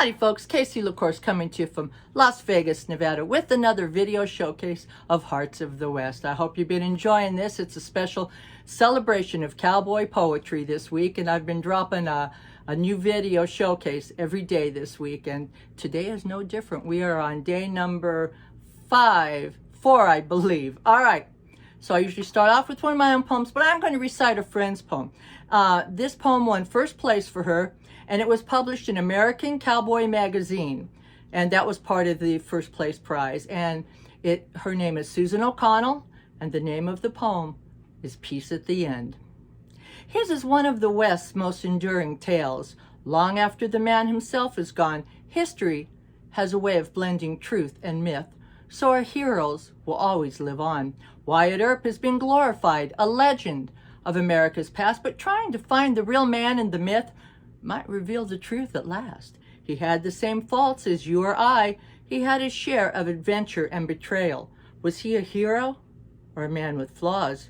Howdy folks, Casey LaCourse coming to you from Las Vegas, Nevada with another video showcase of Hearts of the West. I hope you've been enjoying this. It's a special celebration of cowboy poetry this week, and I've been dropping a new video showcase every day this week, and today is no different. We are on day number 4, I believe. All right. So I usually start off with one of my own poems, but I'm going to recite a friend's poem. This poem won first place for her, and it was published in American Cowboy magazine, and that was part of the first place prize. And her name is Susan O'Connell, and the name of the poem is Peace at the End. His is one of the West's most enduring tales. Long after the man himself is gone, history has a way of blending truth and myth, so our heroes will always live on. Wyatt Earp has been glorified, a legend of America's past, but trying to find the real man in the myth might reveal the truth at last. He had the same faults as you or I. He had his share of adventure and betrayal. Was he a hero or a man with flaws?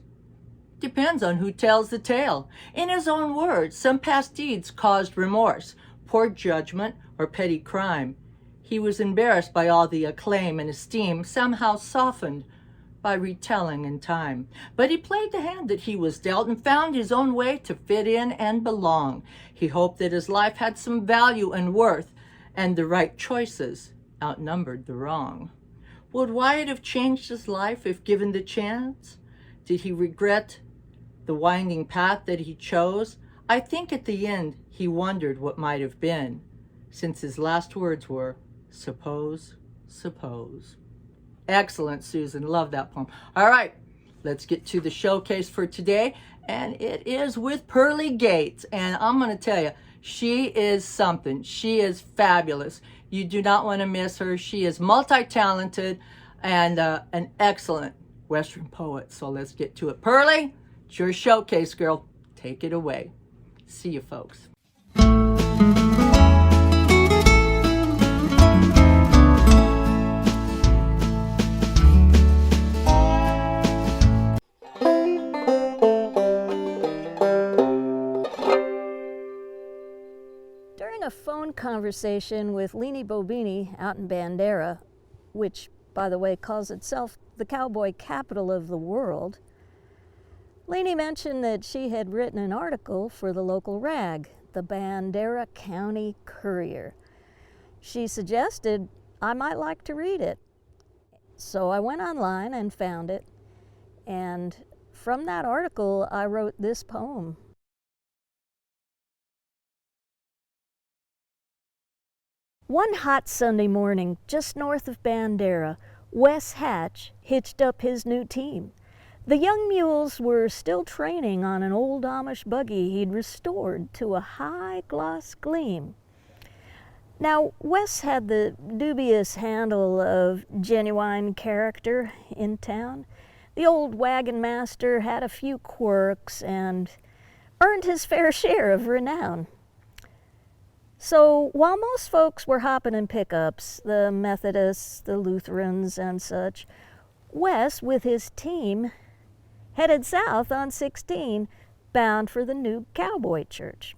Depends on who tells the tale. In his own words, some past deeds caused remorse, poor judgment, or petty crime. He was embarrassed by all the acclaim and esteem, somehow softened by retelling in time. But he played the hand that he was dealt and found his own way to fit in and belong. He hoped that his life had some value and worth, and the right choices outnumbered the wrong. Would Wyatt have changed his life if given the chance? Did he regret the winding path that he chose? I think at the end he wondered what might have been, since his last words were, "Suppose, suppose." Excellent, Susan. Love that poem. All right, let's get to the showcase for today, and it is with P.Gates. And I'm going to tell you, she is something. She is fabulous. You do not want to miss her. She is multi-talented and an excellent Western poet. So let's get to it. Pearly, it's your showcase, girl. Take it away. See you, folks. A phone conversation with Leanie Bobini out in Bandera, which, by the way, calls itself the cowboy capital of the world, Leanie mentioned that she had written an article for the local rag, the Bandera County Courier. She suggested I might like to read it. So I went online and found it, and from that article I wrote this poem. One hot Sunday morning, just north of Bandera, Wes Hatch hitched up his new team. The young mules were still training on an old Amish buggy he'd restored to a high-gloss gleam. Now, Wes had the dubious handle of genuine character in town. The old wagon master had a few quirks and earned his fair share of renown. So while most folks were hopping in pickups, the Methodists, the Lutherans, and such, Wes, with his team, headed south on 16, bound for the new cowboy church.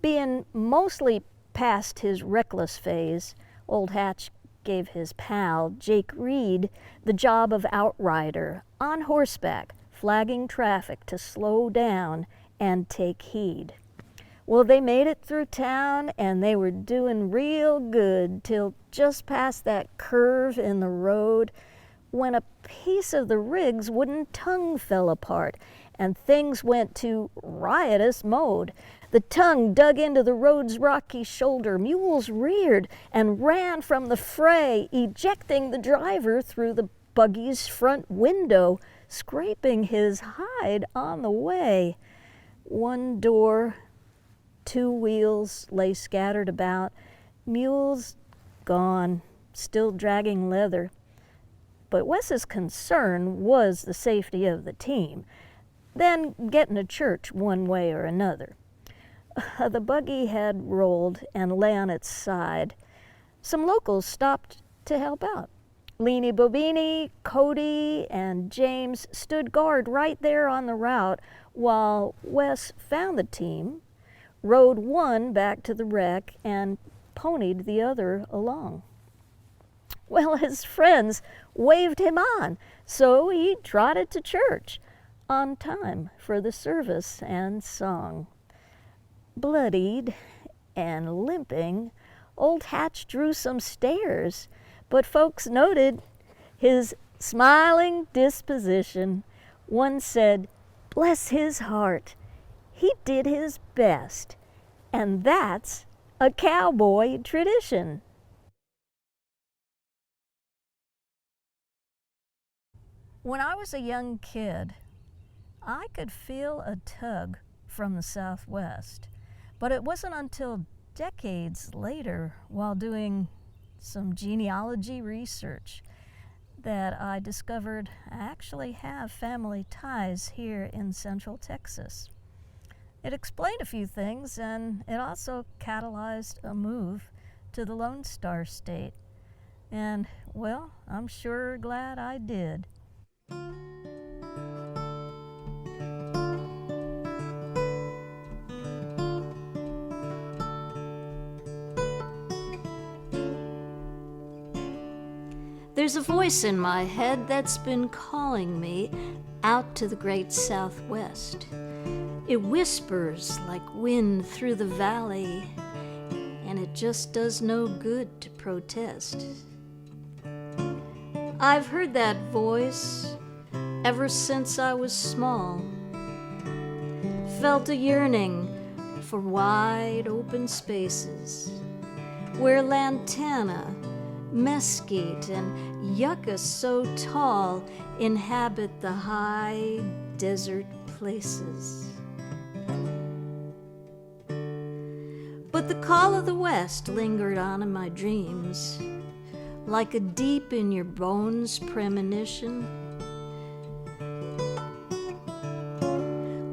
Being mostly past his reckless phase, old Hatch gave his pal, Jake Reed, the job of outrider, on horseback, flagging traffic to slow down and take heed. Well, they made it through town, and they were doing real good till just past that curve in the road when a piece of the rig's wooden tongue fell apart, and things went to riotous mode. The tongue dug into the road's rocky shoulder, mules reared and ran from the fray, ejecting the driver through the buggy's front window, scraping his hide on the way. One door, 2 wheels lay scattered about, mules gone, still dragging leather. But Wes's concern was the safety of the team, then getting to church one way or another. The buggy had rolled and lay on its side. Some locals stopped to help out. Leanie Bobini, Cody, and James stood guard right there on the route while Wes found the team, rode one back to the wreck, and ponied the other along. Well, his friends waved him on, so he trotted to church on time for the service and song. Bloodied and limping, old Hatch drew some stares, but folks noted his smiling disposition. One said, "Bless his heart, he did his best, and that's a cowboy tradition." When I was a young kid, I could feel a tug from the Southwest, but it wasn't until decades later, while doing some genealogy research, that I discovered I actually have family ties here in Central Texas. It explained a few things, and it also catalyzed a move to the Lone Star State. And, well, I'm sure glad I did. There's a voice in my head that's been calling me out to the great Southwest. It whispers like wind through the valley, and it just does no good to protest. I've heard that voice ever since I was small. Felt a yearning for wide open spaces where lantana, mesquite, and yucca so tall inhabit the high desert places. But the call of the West lingered on in my dreams, like a deep in your bones premonition,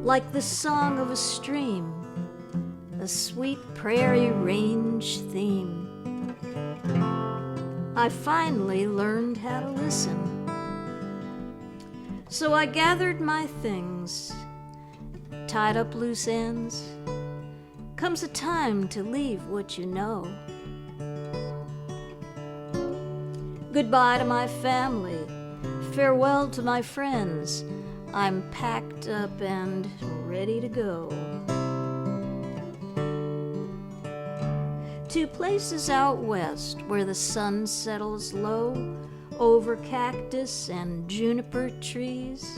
like the song of a stream, a sweet prairie range theme. I finally learned how to listen. So I gathered my things, tied up loose ends. Comes a time to leave what you know. Goodbye to my family, farewell to my friends. I'm packed up and ready to go. To places out west where the sun settles low over cactus and juniper trees,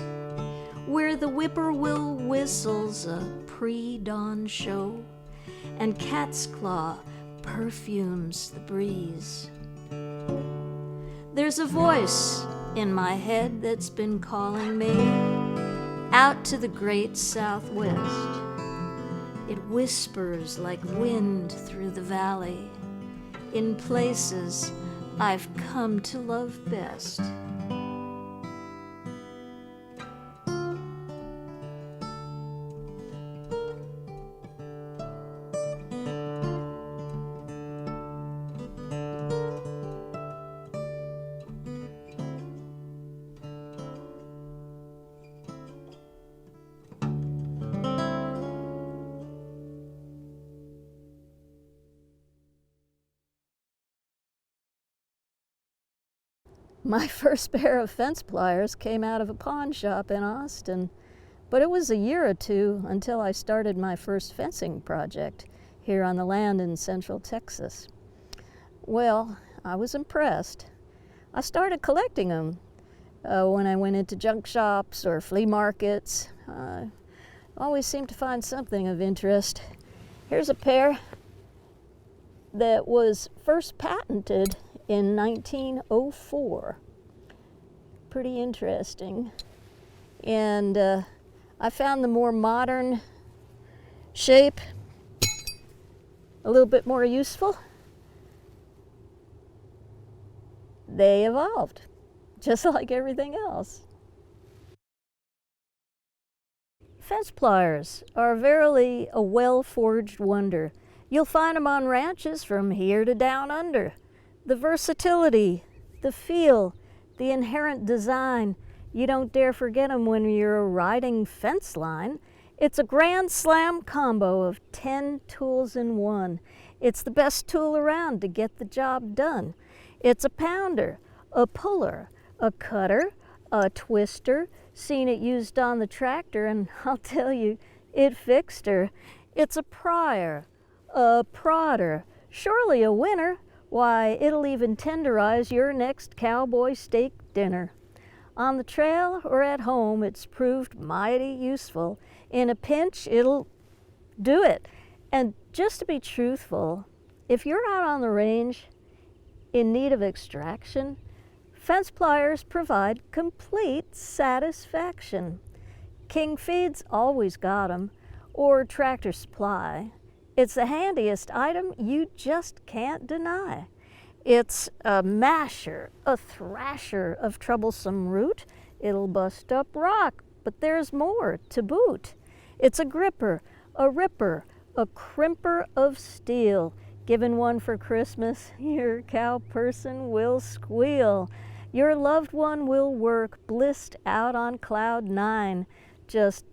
where the whippoorwill whistles a pre-dawn show and cat's claw perfumes the breeze. There's a voice in my head that's been calling me out to the great Southwest. It whispers like wind through the valley in places I've come to love best. My first pair of fence pliers came out of a pawn shop in Austin, but it was a year or two until I started my first fencing project here on the land in Central Texas. Well, I was impressed. I started collecting them when I went into junk shops or flea markets. I always seemed to find something of interest. Here's a pair that was first patented in 1904. Pretty interesting. And I found the more modern shape a little bit more useful. They evolved, just like everything else. Fence pliers are verily a well-forged wonder. You'll find them on ranches from here to down under. The versatility, the feel, the inherent design, you don't dare forget them when you're riding fence line. It's a grand slam combo of 10 tools in one. It's the best tool around to get the job done. It's a pounder, a puller, a cutter, a twister. Seen it used on the tractor, and I'll tell you, it fixed her. It's a prier, a prodder, surely a winner. Why, it'll even tenderize your next cowboy steak dinner. On the trail or at home, it's proved mighty useful. In a pinch, it'll do it. And just to be truthful, if you're out on the range in need of extraction, fence pliers provide complete satisfaction. King Feed's always got 'em, or Tractor Supply. It's the handiest item you just can't deny. It's a masher, a thrasher of troublesome root. It'll bust up rock, but there's more to boot. It's a gripper, a ripper, a crimper of steel. Given one for Christmas, your cow person will squeal. Your loved one will work blissed out on cloud 9. Just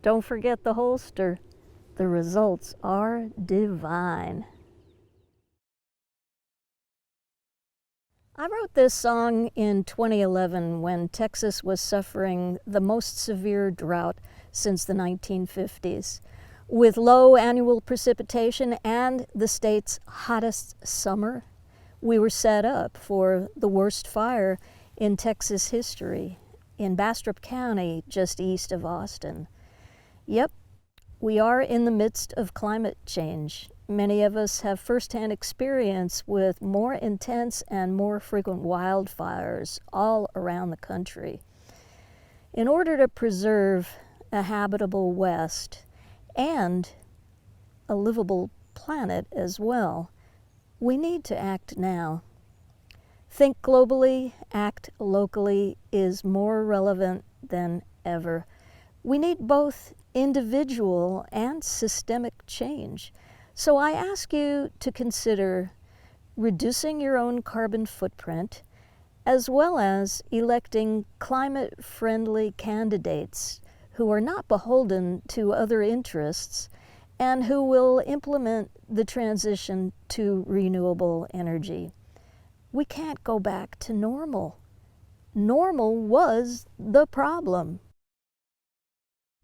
don't forget the holster. The results are divine. I wrote this song in 2011 when Texas was suffering the most severe drought since the 1950s. With low annual precipitation and the state's hottest summer, we were set up for the worst fire in Texas history in Bastrop County, just east of Austin. Yep, we are in the midst of climate change. Many of us have firsthand experience with more intense and more frequent wildfires all around the country. In order to preserve a habitable West and a livable planet as well, we need to act now. Think globally, act locally is more relevant than ever. We need both individual and systemic change. So I ask you to consider reducing your own carbon footprint, as well as electing climate-friendly candidates who are not beholden to other interests and who will implement the transition to renewable energy. We can't go back to normal. Normal was the problem.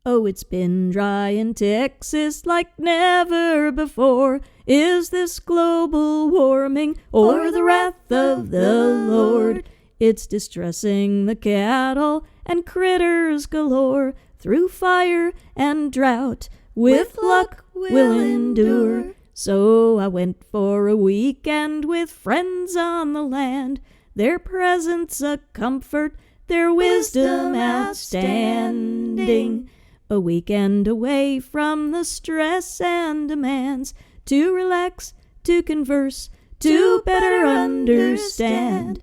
Oh, it's been dry in Texas like never before. Is this global warming or the wrath of the Lord? It's distressing the cattle and critters galore. Through fire and drought, with luck we'll endure. So I went for a weekend with friends on the land. Their presence a comfort, their wisdom outstanding. A weekend away from the stress and demands, to relax, to converse, to better understand.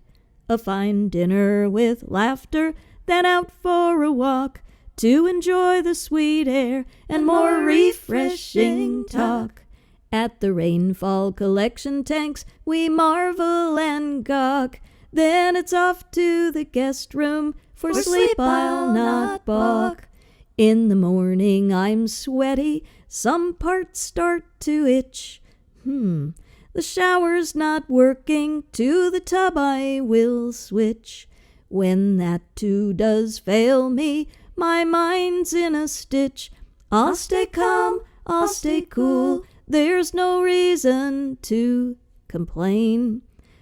A fine dinner with laughter, then out for a walk, to enjoy the sweet air and more refreshing talk. At the rainfall collection tanks we marvel and gawk. Then it's off to the guest room, for sleep I'll not balk. In the morning I'm sweaty, some parts start to itch. The shower's not working, to the tub I will switch. When that too does fail me, my mind's in a stitch. I'll stay calm, I'll stay cool, there's no reason to complain.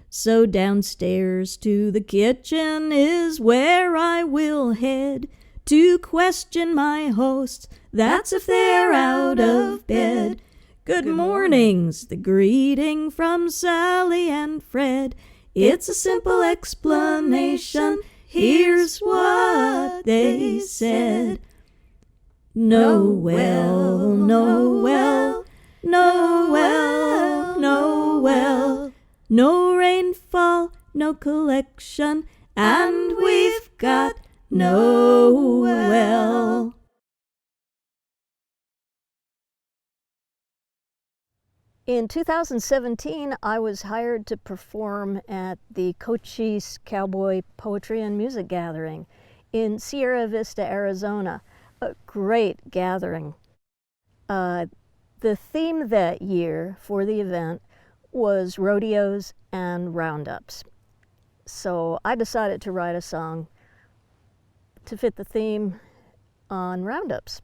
So downstairs to the kitchen is where I will head, to question my hosts, that's if they're out of bed. Good morning's the greeting from Sally and Fred. It's a simple explanation, here's what they said. Noel, Noel, Noel, Noel. No rainfall, no collection, and we've got Noel. In 2017, I was hired to perform at the Cochise Cowboy Poetry and Music Gathering in Sierra Vista, Arizona. A great gathering. The theme that year for the event was rodeos and roundups. So I decided to write a song to fit the theme on roundups.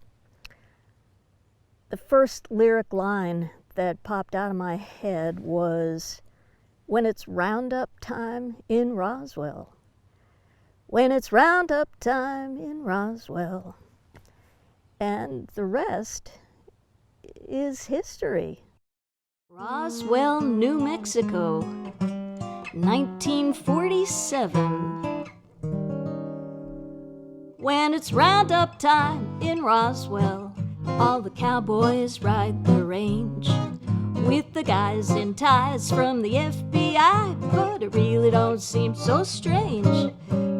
The first lyric line that popped out of my head was, "When it's roundup time in Roswell. When it's roundup time in Roswell." And the rest is history. Roswell, New Mexico, 1947. When it's roundup time in Roswell, all the cowboys ride the range with the guys in ties from the FBI, but it really don't seem so strange,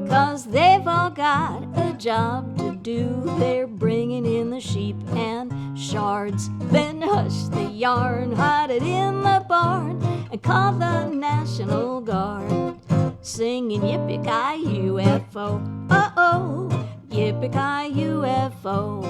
'cause they've all got a job to do. They're bringing in the sheep and shards, then hush the yarn, hide it in the barn, and call the National Guard, singing yippee-ki-UFO, oh-oh, yippee-ki-UFO.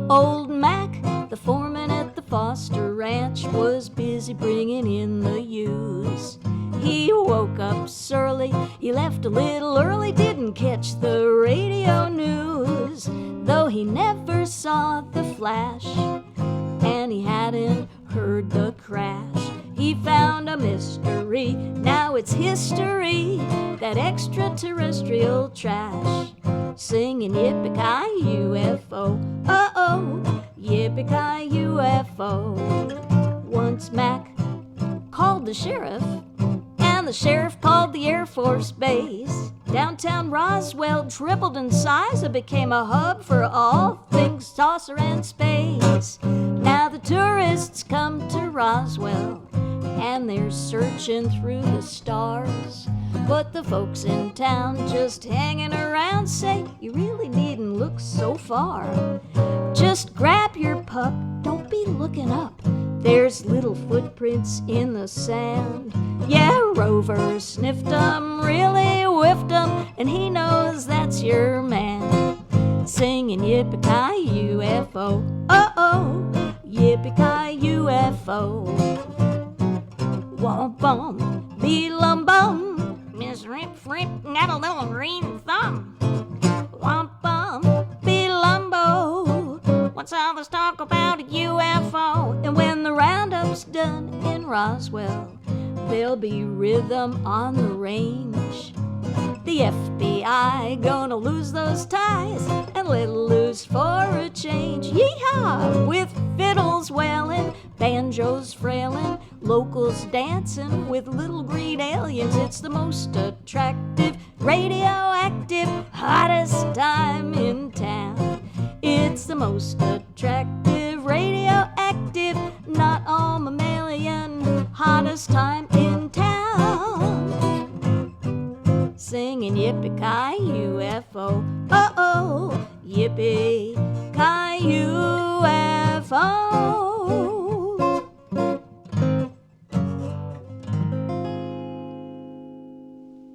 Old Mac, the foreman at the Foster Ranch, was busy bringing in the ewes. He woke up surly, he left a little early, didn't catch the radio news, though he never saw the flash, and he hadn't heard the crash. He found a mystery, now it's history, that extraterrestrial trash, singing yippee-ki-UFO, oh-oh, yippee-ki-UFO. Once Mac called the sheriff, and the sheriff called the Air Force Base. Downtown Roswell tripled in size, it became a hub for all things saucer and space. Now the tourists come to Roswell, and they're searching through the stars, but the folks in town just hanging around say, you really needn't look so far. Just grab your pup, don't be looking up, there's little footprints in the sand. Yeah, Rover sniffed 'em, really whiffed 'em, and he knows that's your man, singing yippee-ki-UFO, oh-oh, yippee-ki-UFO. Womp-bum, be-lum-bum, Miss Rip-Rip got a little green thumb. Womp-bum, be-lumbo, what's all this talk about a UFO? And when the roundup's done in Roswell, there'll be rhythm on the range. The FBI gonna lose those ties and let loose for a change. Yeehaw! With fiddles wailing, banjos frailing, locals dancing with little green aliens. It's the most attractive, radioactive, hottest time in town. It's the most attractive, radioactive, not all mammalian, hottest time in town. Singing yippee-ki-UFO, oh-oh, yippee-ki-UFO.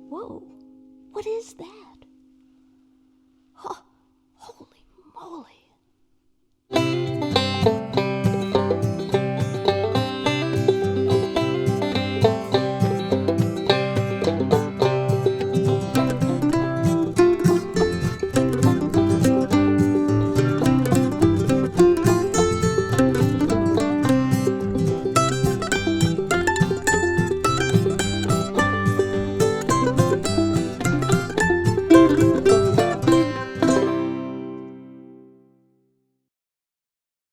Whoa, what is that?